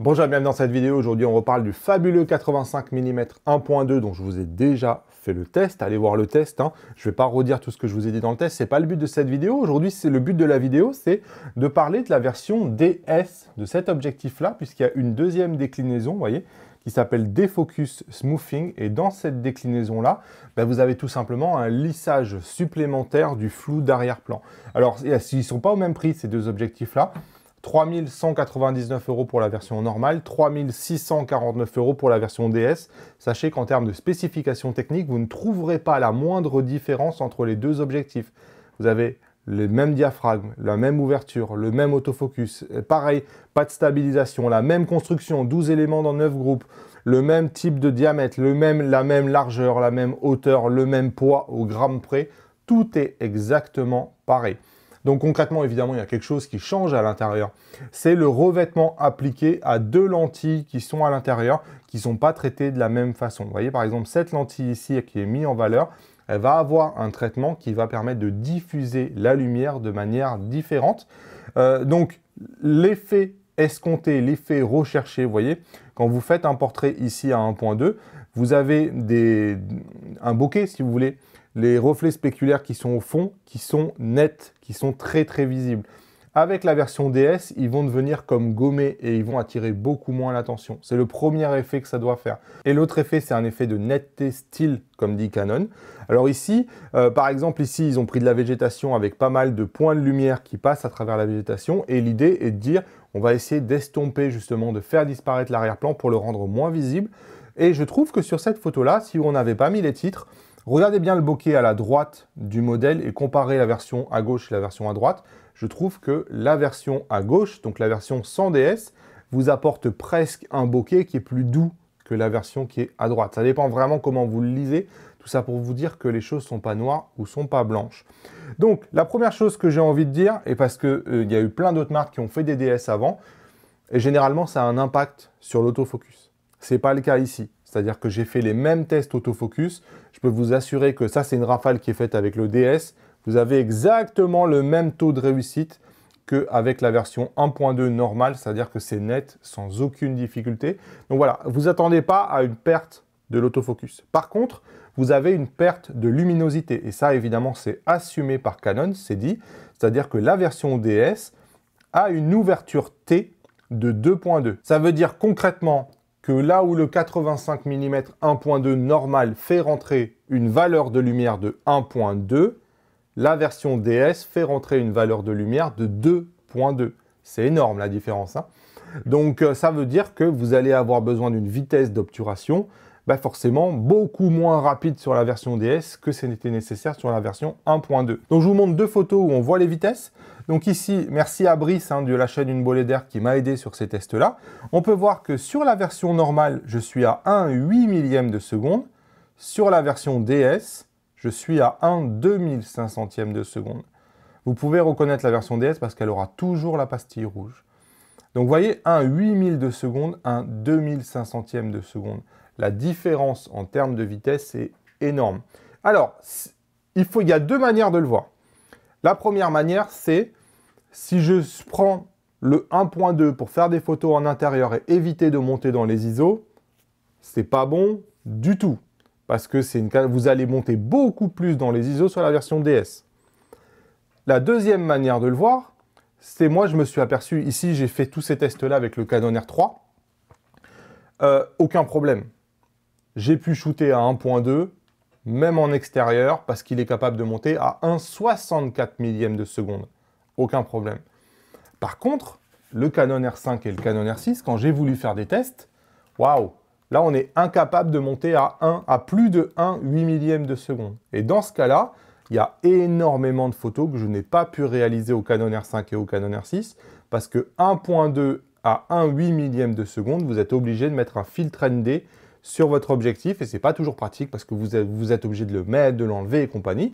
Bonjour et bienvenue dans cette vidéo. Aujourd'hui, on reparle du fabuleux 85 mm 1.2 dont je vous ai déjà fait le test. Allez voir le test. Je ne vais pas redire tout ce que je vous ai dit dans le test. Ce n'est pas le but de cette vidéo. Aujourd'hui, le but de la vidéo, c'est de parler de la version DS de cet objectif-là, puisqu'il y a une deuxième déclinaison, vous voyez, qui s'appelle Defocus Smoothing. Et dans cette déclinaison-là, vous avez tout simplement un lissage supplémentaire du flou d'arrière-plan. Alors, ils ne sont pas au même prix, ces deux objectifs-là. 3 199 € pour la version normale, 3 649 € pour la version DS. Sachez qu'en termes de spécifications techniques, vous ne trouverez pas la moindre différence entre les deux objectifs. Vous avez le même diaphragme, la même ouverture, le même autofocus, pareil, pas de stabilisation, la même construction, 12 éléments dans 9 groupes, le même type de diamètre, la même largeur, la même hauteur, le même poids au gramme près. Tout est exactement pareil. Donc concrètement, évidemment, il y a quelque chose qui change à l'intérieur. C'est le revêtement appliqué à deux lentilles qui sont à l'intérieur, qui ne sont pas traitées de la même façon. Vous voyez, par exemple, cette lentille ici qui est mise en valeur, elle va avoir un traitement qui va permettre de diffuser la lumière de manière différente. Donc, l'effet escompté, l'effet recherché, vous voyez, quand vous faites un portrait ici à 1.2, vous avez un bokeh, si vous voulez, les reflets spéculaires qui sont au fond, qui sont nets, qui sont très très visibles. Avec la version DS, ils vont devenir comme gommés et ils vont attirer beaucoup moins l'attention. C'est le premier effet que ça doit faire. Et l'autre effet, c'est un effet de netteté style, comme dit Canon. Alors ici, par exemple, ici, ils ont pris de la végétation avec pas mal de points de lumière qui passent à travers la végétation. Et l'idée est de dire, on va essayer d'estomper justement, de faire disparaître l'arrière-plan pour le rendre moins visible. Et je trouve que sur cette photo-là, si on n'avait pas mis les titres, regardez bien le bokeh à la droite du modèle et comparez la version à gauche et la version à droite. Je trouve que la version à gauche, donc la version sans DS, vous apporte presque un bokeh qui est plus doux que la version qui est à droite. Ça dépend vraiment comment vous le lisez. Tout ça pour vous dire que les choses ne sont pas noires ou ne sont pas blanches. Donc, la première chose que j'ai envie de dire, et parce qu'il y a eu plein d'autres marques qui ont fait des DS avant, et généralement, ça a un impact sur l'autofocus. Ce n'est pas le cas ici. C'est-à-dire que j'ai fait les mêmes tests autofocus. Je peux vous assurer que ça, c'est une rafale qui est faite avec le DS. Vous avez exactement le même taux de réussite qu'avec la version 1.2 normale, c'est-à-dire que c'est net, sans aucune difficulté. Donc voilà, vous n'attendez pas à une perte de l'autofocus. Par contre, vous avez une perte de luminosité. Et ça, évidemment, c'est assumé par Canon, c'est dit. C'est-à-dire que la version DS a une ouverture T de 2.2. Ça veut dire concrètement que là où le 85 mm 1.2 normal fait rentrer une valeur de lumière de 1.2, la version DS fait rentrer une valeur de lumière de 2.2. C'est énorme la différence. Donc ça veut dire que vous allez avoir besoin d'une vitesse d'obturation forcément beaucoup moins rapide sur la version DS que ce n'était nécessaire sur la version 1.2. Donc je vous montre deux photos où on voit les vitesses. Donc ici, merci à Brice de la chaîne Une Bolée d'Air qui m'a aidé sur ces tests-là. On peut voir que sur la version normale, je suis à 1,8 millième de seconde. Sur la version DS, je suis à 1/2500e de seconde. Vous pouvez reconnaître la version DS parce qu'elle aura toujours la pastille rouge. Donc vous voyez, 1/8000 de seconde, 1/2500e de seconde. La différence en termes de vitesse est énorme. Alors, il y a deux manières de le voir. La première manière, c'est si je prends le 1.2 pour faire des photos en intérieur et éviter de monter dans les ISO, c'est pas bon du tout. Parce que vous allez monter beaucoup plus dans les ISO sur la version DS. La deuxième manière de le voir, c'est moi, je me suis aperçu, ici, j'ai fait tous ces tests-là avec le Canon R3. Aucun problème. J'ai pu shooter à 1.2, même en extérieur, parce qu'il est capable de monter à 1/64 millième de seconde. Aucun problème. Par contre, le Canon R5 et le Canon R6, quand j'ai voulu faire des tests, waouh, là on est incapable de monter à plus de 1/8 millième de seconde. Et dans ce cas-là, il y a énormément de photos que je n'ai pas pu réaliser au Canon R5 et au Canon R6, parce que 1.2 à 1/8 millième de seconde, vous êtes obligé de mettre un filtre ND sur votre objectif, et c'est pas toujours pratique parce que vous êtes obligé de le mettre, de l'enlever et compagnie.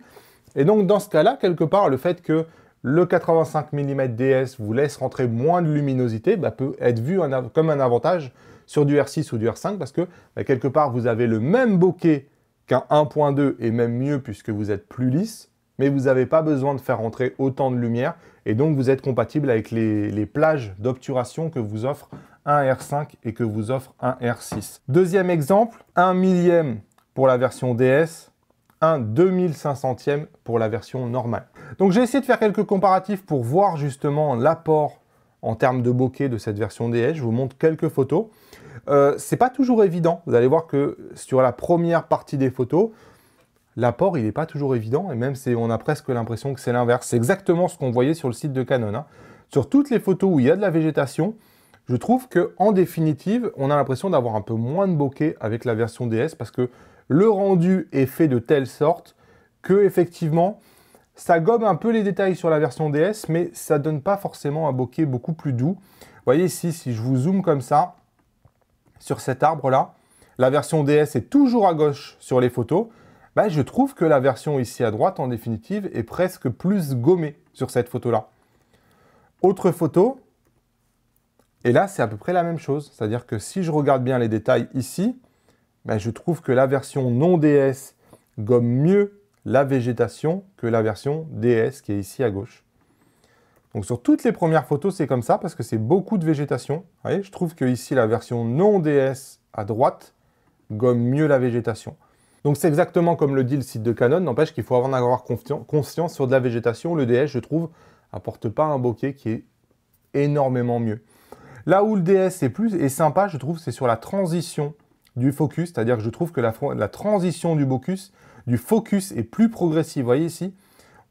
Et donc dans ce cas-là, quelque part, le fait que le 85 mm DS vous laisse rentrer moins de luminosité peut être vu comme un avantage sur du R6 ou du R5 parce que quelque part vous avez le même bokeh qu'un 1.2 et même mieux puisque vous êtes plus lisse, mais vous n'avez pas besoin de faire rentrer autant de lumière et donc vous êtes compatible avec les plages d'obturation que vous offre un R5 et que vous offre un R6. Deuxième exemple, 1 millième pour la version DS, un 2500e pour la version normale. Donc j'ai essayé de faire quelques comparatifs pour voir justement l'apport en termes de bokeh de cette version DS. Je vous montre quelques photos. C'est pas toujours évident. Vous allez voir que sur la première partie des photos, l'apport il n'est pas toujours évident et même on a presque l'impression que c'est l'inverse. C'est exactement ce qu'on voyait sur le site de Canon, hein. Sur toutes les photos où il y a de la végétation, je trouve qu'en définitive, on a l'impression d'avoir un peu moins de bokeh avec la version DS parce que le rendu est fait de telle sorte que effectivement, ça gomme un peu les détails sur la version DS, mais ça ne donne pas forcément un bokeh beaucoup plus doux. Vous voyez ici, si je vous zoome comme ça, sur cet arbre-là, la version DS est toujours à gauche sur les photos. Bah, je trouve que la version ici à droite, en définitive, est presque plus gommée sur cette photo-là. Autre photo, et là, c'est à peu près la même chose. C'est-à-dire que si je regarde bien les détails ici, ben, je trouve que la version non DS gomme mieux la végétation que la version DS qui est ici à gauche. Donc sur toutes les premières photos, c'est comme ça parce que c'est beaucoup de végétation. Vous voyez, je trouve que ici, la version non DS à droite gomme mieux la végétation. Donc c'est exactement comme le dit le site de Canon, n'empêche qu'il faut en avoir conscience sur de la végétation. Le DS, je trouve, apporte pas un bokeh qui est énormément mieux. Là où le DS est sympa, je trouve, c'est sur la transition du focus, c'est-à-dire que je trouve que la transition du focus est plus progressive. Vous voyez ici,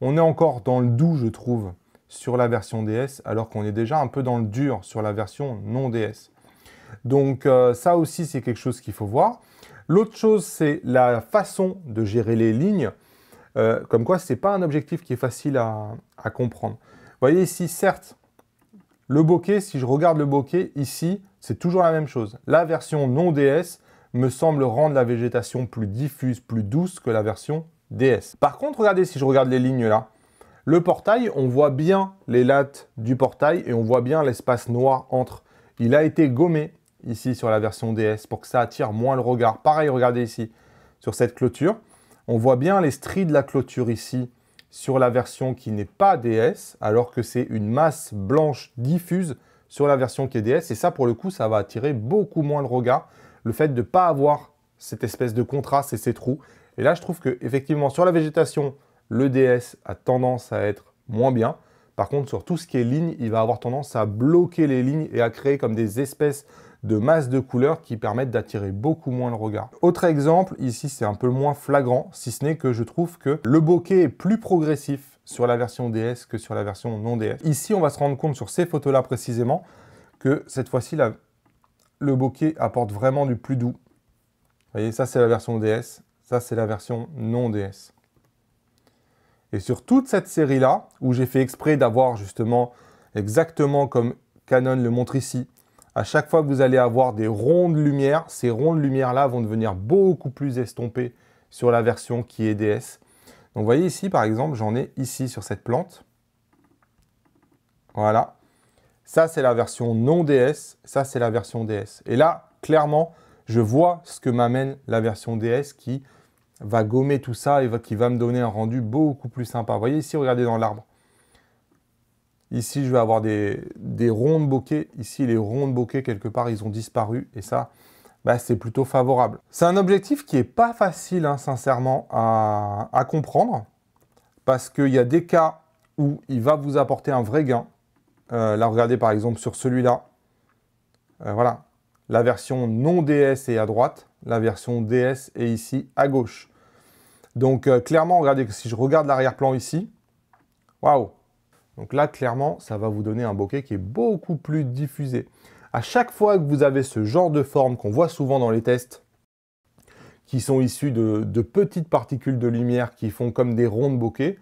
on est encore dans le doux, je trouve, sur la version DS, alors qu'on est déjà un peu dans le dur sur la version non DS. Donc ça aussi, c'est quelque chose qu'il faut voir. L'autre chose, c'est la façon de gérer les lignes. Comme quoi, ce n'est pas un objectif qui est facile à comprendre. Vous voyez ici, certes, le bokeh, si je regarde le bokeh, ici, c'est toujours la même chose. La version non DS me semble rendre la végétation plus diffuse, plus douce que la version DS. Par contre, regardez, si je regarde les lignes là, le portail, on voit bien les lattes du portail et on voit bien l'espace noir entre. Il a été gommé ici sur la version DS pour que ça attire moins le regard. Pareil, regardez ici, sur cette clôture. On voit bien les stries de la clôture ici sur la version qui n'est pas DS, alors que c'est une masse blanche diffuse sur la version qui est DS. Et ça, pour le coup, ça va attirer beaucoup moins le regard. Le fait de ne pas avoir cette espèce de contraste et ces trous. Et là, je trouve qu'effectivement, sur la végétation, le DS a tendance à être moins bien. Par contre, sur tout ce qui est ligne, il va avoir tendance à bloquer les lignes et à créer comme des espèces de masses de couleurs qui permettent d'attirer beaucoup moins le regard. Autre exemple, ici, c'est un peu moins flagrant, si ce n'est que je trouve que le bokeh est plus progressif sur la version DS que sur la version non DS. Ici, on va se rendre compte sur ces photos-là précisément que cette fois-ci, le bokeh apporte vraiment du plus doux. Vous voyez, ça c'est la version DS, ça c'est la version non DS. Et sur toute cette série-là, où j'ai fait exprès d'avoir justement exactement comme Canon le montre ici, à chaque fois que vous allez avoir des rondes lumière, ces rondes lumière-là vont devenir beaucoup plus estompées sur la version qui est DS. Donc vous voyez ici, par exemple, j'en ai ici sur cette plante. Voilà. Ça, c'est la version non DS. Ça, c'est la version DS. Et là, clairement, je vois ce que m'amène la version DS qui va gommer tout ça et qui va me donner un rendu beaucoup plus sympa. Vous voyez ici, regardez dans l'arbre. Ici, je vais avoir des ronds de bokeh. Ici, les ronds de bokeh, quelque part, ils ont disparu. Et ça, bah, c'est plutôt favorable. C'est un objectif qui n'est pas facile, hein, sincèrement, à comprendre. Parce qu'il y a des cas où il va vous apporter un vrai gain. Là, regardez par exemple sur celui-là. Voilà. La version non DS est à droite. La version DS est ici à gauche. Donc, clairement, regardez que si je regarde l'arrière-plan ici, waouh! Donc là, clairement, ça va vous donner un bokeh qui est beaucoup plus diffusé. À chaque fois que vous avez ce genre de forme qu'on voit souvent dans les tests, qui sont issus de petites particules de lumière qui font comme des ronds de bokeh,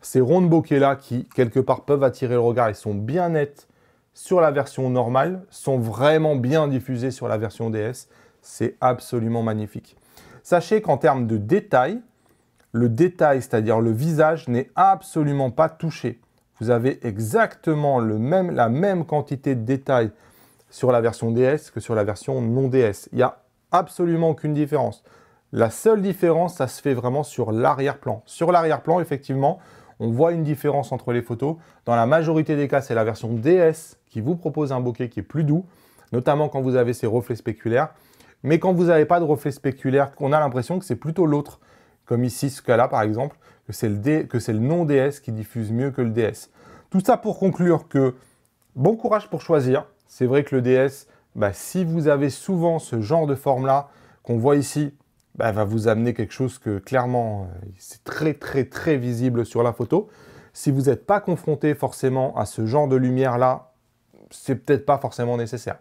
ces ronds de bokeh-là qui, quelque part, peuvent attirer le regard et sont bien nets sur la version normale, sont vraiment bien diffusés sur la version DS. C'est absolument magnifique. Sachez qu'en termes de détail, le détail, c'est-à-dire le visage, n'est absolument pas touché. Vous avez exactement la même quantité de détails sur la version DS que sur la version non DS. Il n'y a absolument aucune différence. La seule différence, ça se fait vraiment sur l'arrière-plan. Sur l'arrière-plan, effectivement, on voit une différence entre les photos. Dans la majorité des cas, c'est la version DS qui vous propose un bokeh qui est plus doux. notamment quand vous avez ces reflets spéculaires. Mais quand vous n'avez pas de reflets spéculaires, on a l'impression que c'est plutôt l'autre, comme ici, ce cas-là par exemple, que c'est le non-DS qui diffuse mieux que le DS. Tout ça pour conclure que bon courage pour choisir. C'est vrai que le DS, si vous avez souvent ce genre de forme-là, qu'on voit ici, va vous amener quelque chose que clairement, c'est très très très visible sur la photo. Si vous n'êtes pas confronté forcément à ce genre de lumière-là, c'est peut-être pas forcément nécessaire.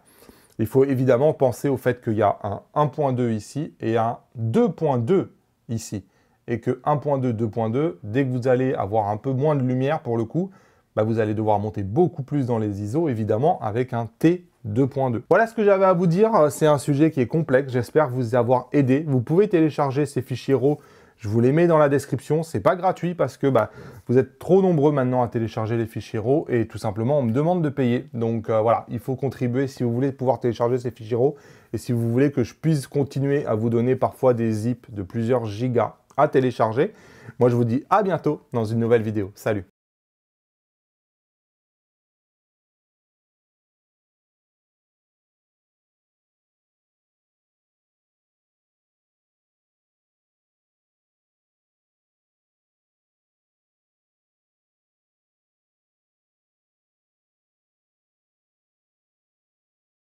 Il faut évidemment penser au fait qu'il y a un 1.2 ici et un 2.2 ici. Et que 1.2, 2.2, dès que vous allez avoir un peu moins de lumière pour le coup, vous allez devoir monter beaucoup plus dans les ISO, évidemment, avec un T 2.2. Voilà ce que j'avais à vous dire. C'est un sujet qui est complexe. J'espère vous avoir aidé. Vous pouvez télécharger ces fichiers RAW. Je vous les mets dans la description. C'est pas gratuit parce que vous êtes trop nombreux maintenant à télécharger les fichiers RAW et tout simplement, on me demande de payer. Donc voilà, il faut contribuer si vous voulez pouvoir télécharger ces fichiers RAW et si vous voulez que je puisse continuer à vous donner parfois des zips de plusieurs gigas à télécharger. Moi, je vous dis à bientôt dans une nouvelle vidéo. Salut!